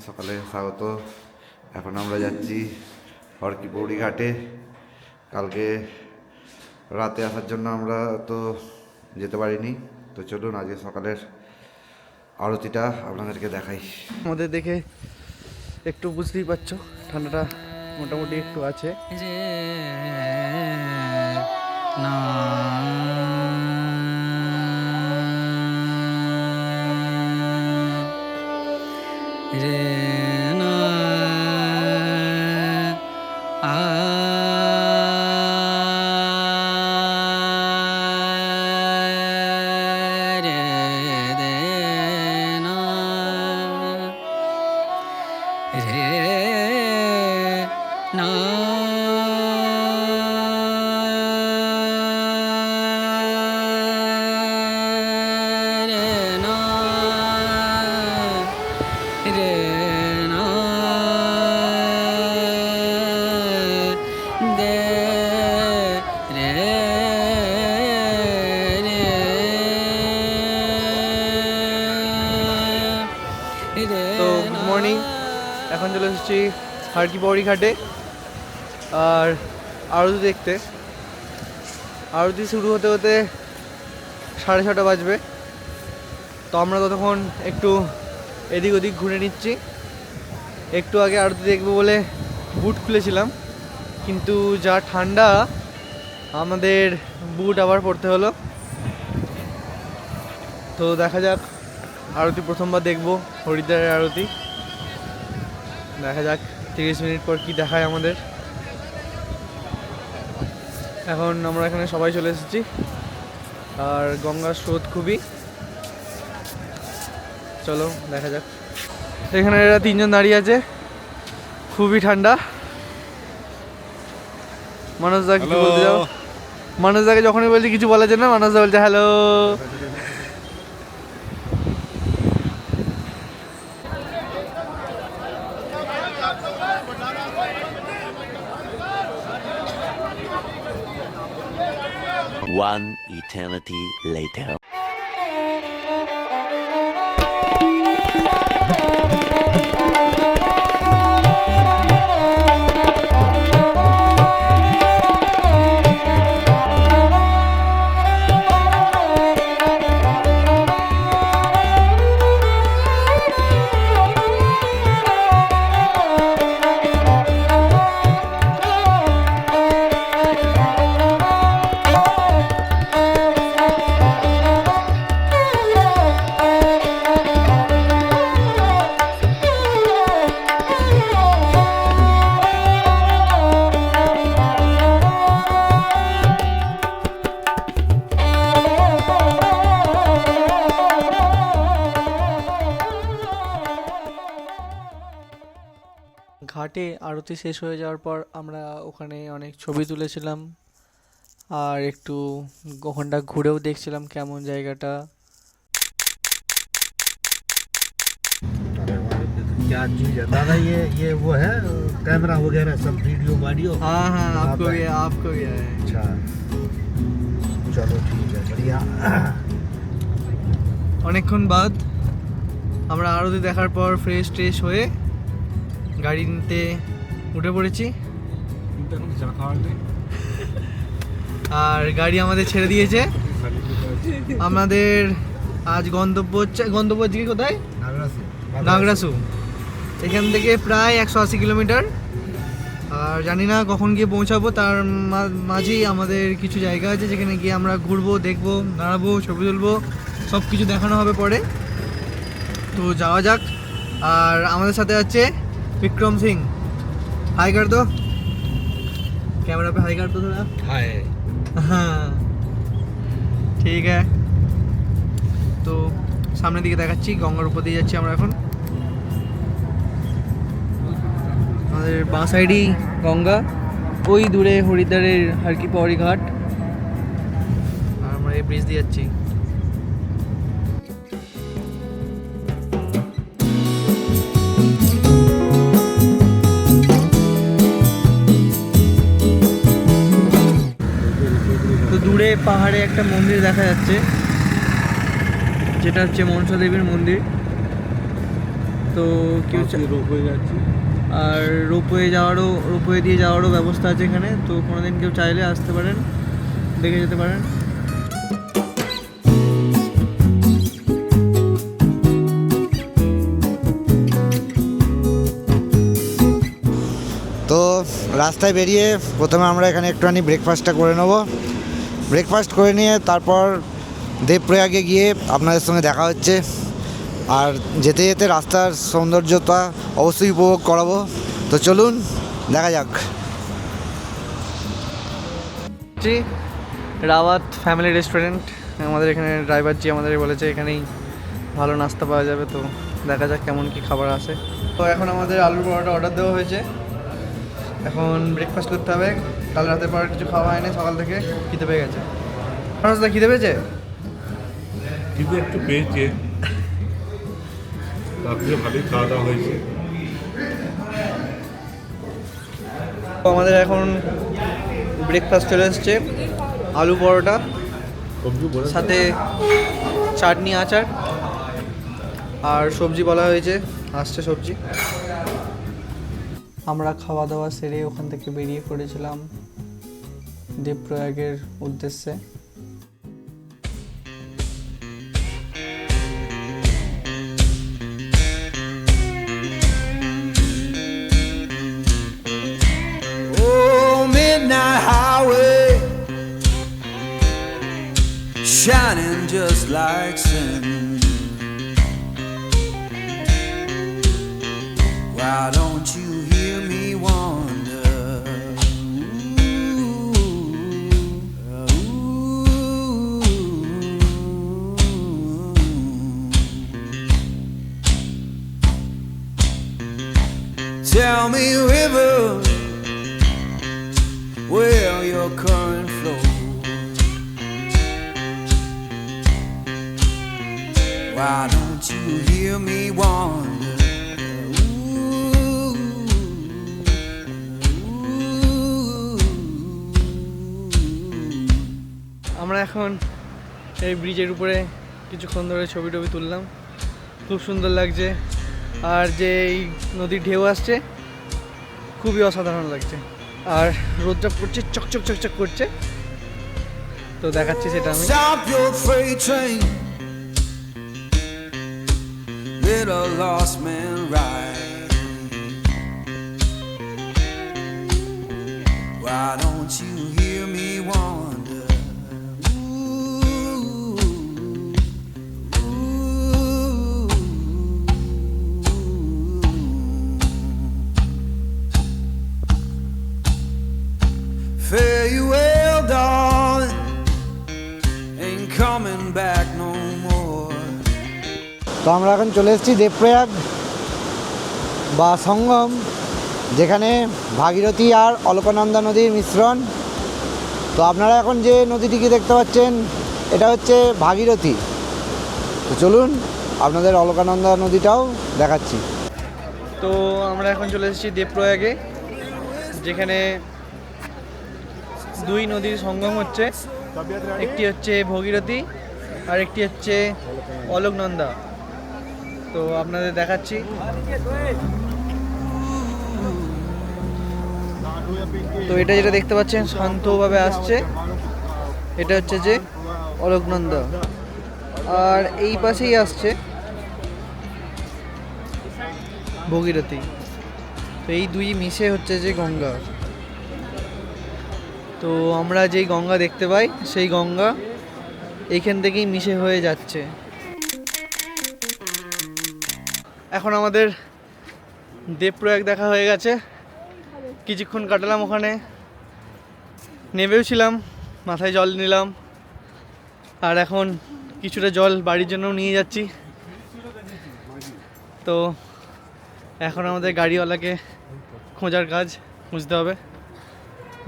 সকালে স্বাগত। এখন আমরা যাচ্ছি হরকি পৌড়ি ঘাটে। কালকে রাতে আসার জন্য আমরা তো যেতে পারিনি, তো চলুন আজকে সকালের আরতিটা আপনাদেরকে দেখাই। আমাদের দেখে একটু বুঝতেই পারছো ঠান্ডাটা মোটামুটি একটু আছে। তো গুড মর্নিং, এখন চলে এসেছি হরকি পৌড়ি ঘাটে আর আরতি দেখতে। আরতি শুরু হতে হতে 6:30 বাজবে, তো আমরা ততক্ষণ একটু এদিক ওদিক ঘুরে নিচ্ছি। একটু আগে আরতি দেখবো বলে বুট খুলেছিলাম, কিন্তু যা ঠান্ডা আমাদের বুট আবার পরতে হলো। তো দেখা যাক, আরতি প্রথমবার দেখবো, হরিদ্বারের আরতি। দেখা যাক 30 মিনিট পর কি দেখায় আমাদের। এখন আমরা এখানে সবাই চলে এসেছি, আর গঙ্গার স্রোত খুবই। চলো দেখা যাক। এখানে এরা 3জন দাঁড়িয়ে আছে, খুবই ঠান্ডা। মানসদা কিছু বলতে যাও? মানসদাকে যখনই বলছি কিছু বলার জন্য, মানসদা বলছে হ্যালো। One eternity later. ঘাটে আরতি শেষ হয়ে যাওয়ার পর আমরা ওখানে অনেক ছবি তুলেছিলাম, আর একটু ওখানটা ঘুরেও দেখছিলাম কেমন জায়গাটা। क्या चीज है दादा? ये वो है कैमरा वगैरह सब वीडियो वाडियो? हाँ हाँ, आपको भी है। अच्छा चलो ठीक है, बढ़िया। অনেকক্ষণ বাদ আমরা আরতি দেখার পর ফ্রেশ ট্রেশ হয়ে গাড়ি নিতে উঠে পড়েছি, আর গাড়ি আমাদের ছেড়ে দিয়েছে। আমাদের আজ গন্তব্য আজকে কোথায়? নাগরাসু। এখান থেকে প্রায় 180 কিলোমিটার, আর জানি না কখন গিয়ে পৌঁছাবো। তার মাঝেই আমাদের কিছু জায়গা আছে যেখানে গিয়ে আমরা ঘুরবো, দেখবো, দাঁড়াবো, ছবি তুলবো, সব কিছু দেখানো হবে পরে। তো যাওয়া যাক। আর আমাদের সাথে আছে विक्रम सिंह। हाय कर दो, कैमरा पे हाय कर दो थोड़ा। हाय। हाँ ठीक है, তো সামনের দিকে দেখাচ্ছি, গঙ্গার উপর দিয়ে যাচ্ছি আমরা এখন। আমাদের বাঁ সাইডই গঙ্গা, ওই দূরে হরিদ্বারের হরকি পৌড়ি ঘাট, আর আমরা এই ব্রিজ দিয়ে যাচ্ছি। দূরে পাহাড়ে একটা মন্দির দেখা যাচ্ছে, যেটা হচ্ছে মনসা দেবীর মন্দির। তো কেউ আর রোপওয়ে দিয়ে যাওয়ারও ব্যবস্থা আছে এখানে, তো কোনোদিন কেউ চাইলে আসতে পারেন, দেখে যেতে পারেন। তো রাস্তায় বেরিয়ে প্রথমে আমরা এখানে একটুখানি ব্রেকফাস্টটা করে নেব। ব্রেকফাস্ট করে নিয়ে তারপর দেবপ্রয়াগে গিয়ে আপনাদের সঙ্গে দেখা হচ্ছে। আর যেতে যেতে রাস্তার সৌন্দর্যতা অবশ্যই উপভোগ করাবো। তো চলুন দেখা যাক। রাওয়াত ফ্যামিলি রেস্টুরেন্ট, আমাদের এখানে ড্রাইভার জি আমাদের বলেছে এখানেই ভালো নাস্তা পাওয়া যাবে, তো দেখা যাক কেমন কি খাবার আছে। তো এখন আমাদের আলুর পরোটা অর্ডার দেওয়া হয়েছে, এখন ব্রেকফাস্ট করতে হবে। কাল রাতের পর কিছু খাওয়া হয়নি, সকাল থেকে খিদে পেয়ে গেছে। মানুষদা খিদে পেয়েছে? কিন্তু একটু পেয়েছে, রাত্রে ভালোই খাওয়া দাওয়া হয়েছে। তো আমাদের এখন ব্রেকফাস্ট চলে এসছে, আলু পরোটা সাথে চাটনি আচার আর সবজি বলা হয়েছে, আসছে সবজি। আমরা খাওয়া দাওয়া সেরে ওখান থেকে বেরিয়ে পড়েছিলাম দেবপ্রয়াগের উদ্দেশ্যে। Midnight highway, shining just like sin. Why don't you hear me wonder? Tell me, river, where your current flows. Why don't you hear me wonder? আমরা এখন এই ব্রিজের উপরে কিছুক্ষণ ধরে ছবি টবি তুললাম, খুব সুন্দর লাগছে। আর যে এই নদীর ঢেউ আসছে খুবই অসাধারণ লাগছে, আর রোদটা পড়ছে চকচক চকচক করছে, তো দেখাচ্ছি সেটা আমি। Stop your freight train, let a lost man ride. Why don't you hear me wonder? Fare you well, darling, ain't coming back no more. তো আমরা এখন চলে এসেছি দেবপ্রয়াগ বা সঙ্গম, যেখানে ভাগীরথী আর অলকানন্দা নদীর মিশ্রণ। তো আপনারা এখন যে নদীটিকে দেখতে পাচ্ছেন এটা হচ্ছে ভাগীরথী। তো চলুন আপনাদের অলকানন্দা নদীটাও দেখাচ্ছি। তো আমরা এখন চলে এসেছি দেবপ্রয়াগে, যেখানে দুই নদীর সঙ্গম হচ্ছে, একটি হচ্ছে ভগীরথী আর একটি হচ্ছে অলকনন্দা। তো আপনাদের দেখাচ্ছি। তো এটা যেটা দেখতে পাচ্ছেন শান্তভাবে আসছে, এটা হচ্ছে যে অলকনন্দা, আর এই পাশেই আসছে ভগীরথী। তো এই দুই মিশে হচ্ছে যে গঙ্গা। তো আমরা যেই গঙ্গা দেখতে পাই সেই গঙ্গা এইখান থেকেই মিশে হয়ে যাচ্ছে। এখন আমাদের দেবপ্রয়াগ দেখা হয়ে গেছে, কিছুক্ষণ কাটালাম ওখানে, নেমেও ছিলাম, মাথায় জল নিলাম, আর এখন কিছুটা জল বাড়ির জন্য নিয়ে যাচ্ছি। তো এখন আমাদের গাড়িওয়ালাকে খোঁজার কাজ, খুঁজতে হবে।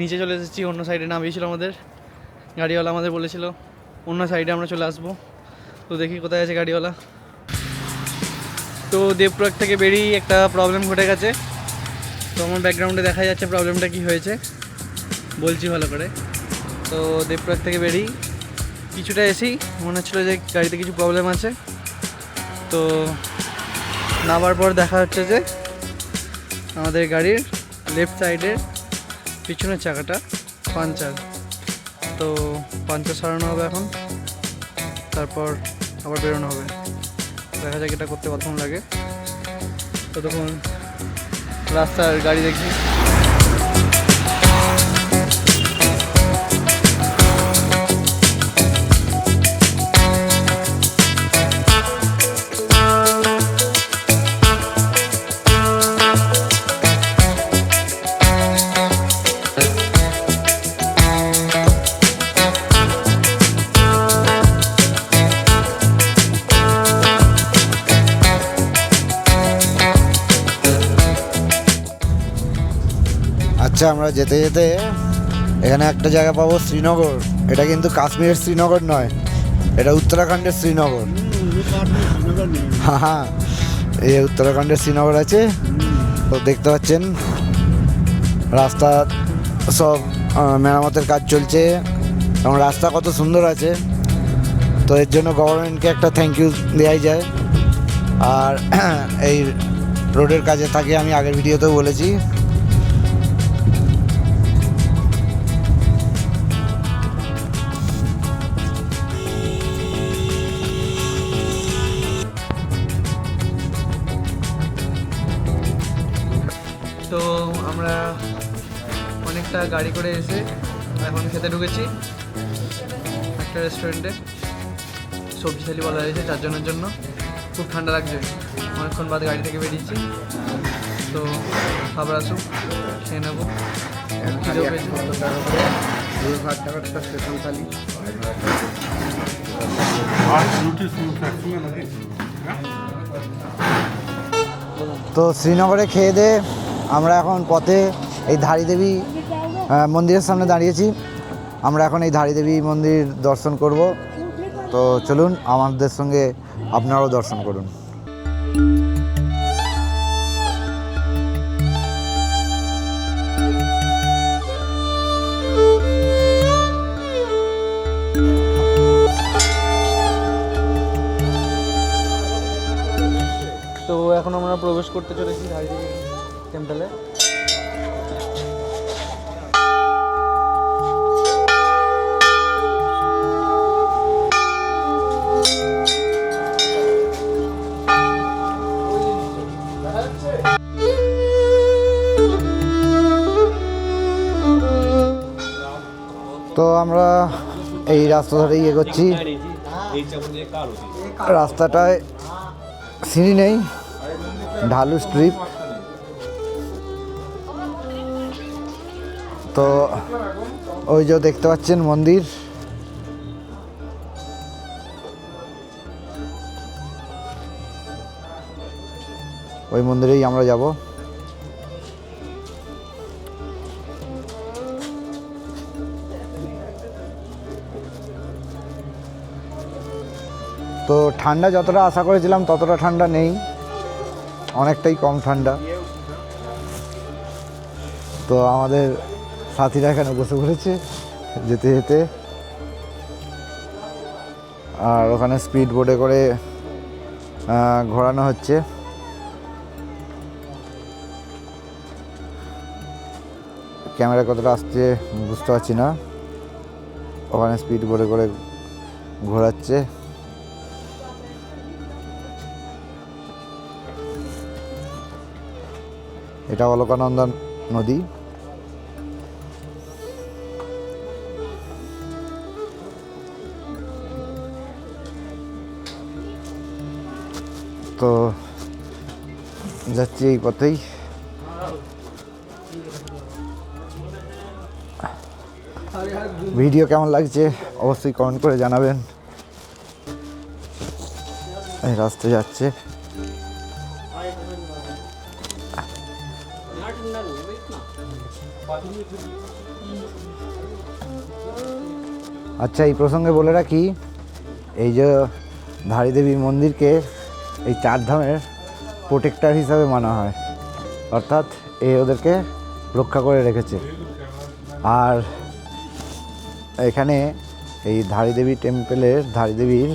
নিচে চলে এসেছি, অন্য সাইডে নামিয়েছিল আমাদের গাড়িওয়ালা, আমাদের বলেছিল অন্য সাইডে আমরা চলে আসবো। তো দেখি কোথায় আছে গাড়িওয়ালা। তো দেবপ্রয়াগ থেকে বেরিয়ে একটা প্রবলেম ঘটে গেছে, তো আমার ব্যাকগ্রাউন্ডে দেখা যাচ্ছে প্রবলেমটা কি হয়েছে, বলছি ভালো করে। তো দেবপ্রয়াগ থেকে বেরিয়ে কিছুটা এসেই মনে হচ্ছিলো যে গাড়িতে কিছু প্রবলেম আছে, তো নামার পর দেখা হচ্ছে যে আমাদের গাড়ির লেফট সাইডের পিছনের চাকাটা পাঞ্চার, তো পাঞ্চার সারানো হবে এখন, তারপর আবার বেরোনো হবে। দেখা যাক এটা করতে কতক্ষণ লাগে, ততক্ষণ রাস্তার গাড়ি দেখি। আচ্ছা, আমরা যেতে যেতে এখানে একটা জায়গা পাবো, শ্রীনগর। এটা কিন্তু কাশ্মীরের শ্রীনগর নয়, এটা উত্তরাখণ্ডের শ্রীনগর। হ্যাঁ, এই উত্তরাখণ্ডের শ্রীনগর আছে। তো দেখতে পাচ্ছেন রাস্তা সব মেরামতের কাজ চলছে এবং রাস্তা কত সুন্দর আছে। তো এর জন্য গভর্নমেন্টকে একটা থ্যাংক ইউ দেওয়াই যায়। আর এই রোডের কাজে থাকে, আমি আগের ভিডিওতেও বলেছি। তো আমরা অনেকটা গাড়ি করে এসে এখন খেতে ঢুকেছি একটা রেস্টুরেন্টে। সবজি থালি বলা হয়েছে 4 জনের জন্য। খুব ঠান্ডা লাগছে, অনেকক্ষণ বাদ গাড়ি থেকে বেরিয়েছি। তো খাবার আসুক, খেয়ে নেবো। খিদেও পেয়েছে। আর রুটি সমস্যা একসঙ্গে নাকি? তো শ্রীনগরে খেয়ে দিয়ে আমরা এখন পথে এই ধারীদেবী মন্দিরের সামনে দাঁড়িয়েছি। আমরা এখন এই ধারীদেবী মন্দির দর্শন করব। তো চলুন আমাদের সঙ্গে আপনারাও দর্শন করুন। তো এখন আমরা প্রবেশ করতে চলেছি ধারীদেবী টেম্পলে। তো আমরা এই রাস্তা ধরে এগোচ্ছি। রাস্তাটায় সিঁড়ি নেই, ঢালু স্ট্রিপ। তো ওই যে দেখতে পাচ্ছেন মন্দির, ওই মন্দিরেই আমরা যাব। তো ঠান্ডা যতটা আশা করেছিলাম ততটা ঠান্ডা নেই, অনেকটাই কম ঠান্ডা। তো আমাদের সাথীরা এখানে বসে পড়েছে যেতে যেতে, আর ওখানে স্পিড বোটে করে ঘোরানো হচ্ছে। ক্যামেরা কতটা আসছে বুঝতে পারছি না। ওখানে স্পিড বোটে করে ঘোরাচ্ছে। এটা অলকানন্দা নদী। তো যাচ্ছি এই পথেই। ভিডিও কেমন লাগছে অবশ্যই কমেন্ট করে জানাবেন। এই রাস্তায় যাচ্ছে। আচ্ছা, এই প্রসঙ্গে বলে রাখি, এই যে ধারীদেবী মন্দিরকে এই 4 ধামের প্রোটেক্টর হিসাবে মানা হয়, অর্থাৎ ওদেরকে রক্ষা করে রেখেছে। আর এখানে এই ধারীদেবী টেম্পলের ধারীদেবীর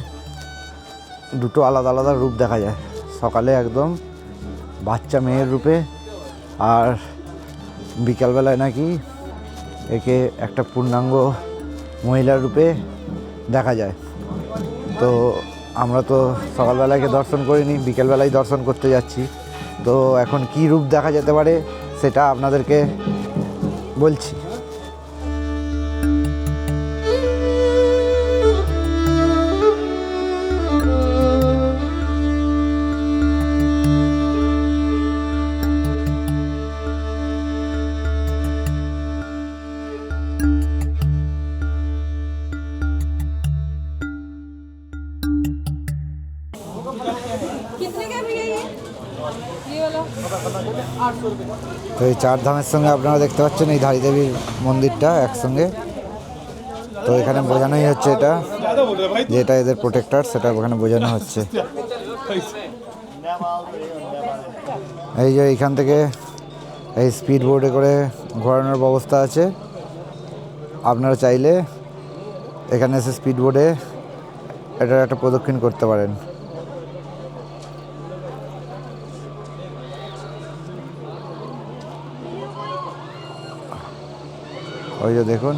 দুটো আলাদা আলাদা রূপ দেখা যায়। সকালে একদম বাচ্চা মেয়ের রূপে, আর বিকালবেলায় নাকি একে একটা পূর্ণাঙ্গ মহিলার রূপে দেখা যায়। তো আমরা তো সকালবেলায় একে দর্শন করিনি, বিকেলবেলায় দর্শন করতে যাচ্ছি। তো এখন কি রূপ দেখা যেতে পারে সেটা আপনাদেরকে বলছি। कितने का भैया ये वाला তো এই চার ধামের সঙ্গে আপনারা দেখতে পাচ্ছেন এই ধারী দেবীর মন্দিরটা একসঙ্গে। তো এখানে বোঝানোই হচ্ছে এটা যে এটা এদের প্রোটেক্টর, সেটা ওখানে বোঝানো হচ্ছে। এই যে এইখান থেকে এই স্পিড বোর্ডে করে ঘোরানোর ব্যবস্থা আছে। আপনারা চাইলে এখানে এসে স্পিড বোর্ডে এটার একটা প্রদক্ষিণ করতে পারেন। ওই যে দেখুন,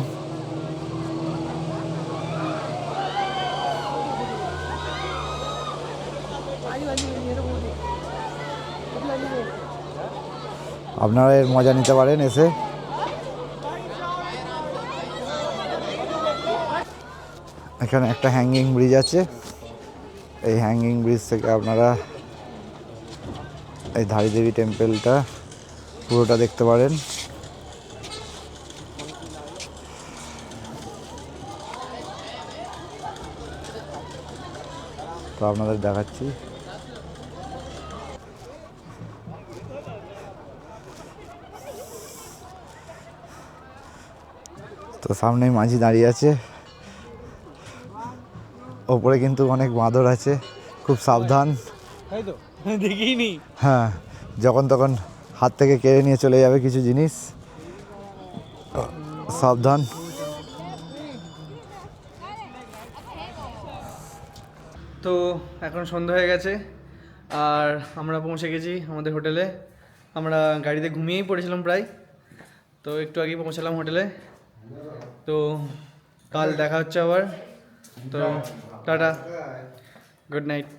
আপনারা এর মজা নিতে পারেন এসে। এখানে একটা হ্যাঙ্গিং ব্রিজ আছে, এই হ্যাঙ্গিং ব্রিজ থেকে আপনারা এই ধারী দেবী টেম্পলটা পুরোটা দেখতে পারেন। তো আপনাদের দেখাচ্ছি। তো সামনেই মাঝি দাঁড়িয়ে আছে, ওপরে কিন্তু অনেক বাঁদর আছে, খুব সাবধান। তাই তো দেখিনি। হ্যাঁ, যখন তখন হাত থেকে কেড়ে নিয়ে চলে যাবে কিছু জিনিস, সাবধান। তো এখন সন্ধ্যা হয়ে গেছে আর আমরা পৌঁছে গেছি আমাদের হোটেলে। আমরা গাড়িতে ঘুমিয়েই পড়েছিলাম প্রায়, তো একটু আগেই পৌঁছালাম হোটেলে। তো কাল দেখা হচ্ছে আবার। তো টাটা, গুড নাইট।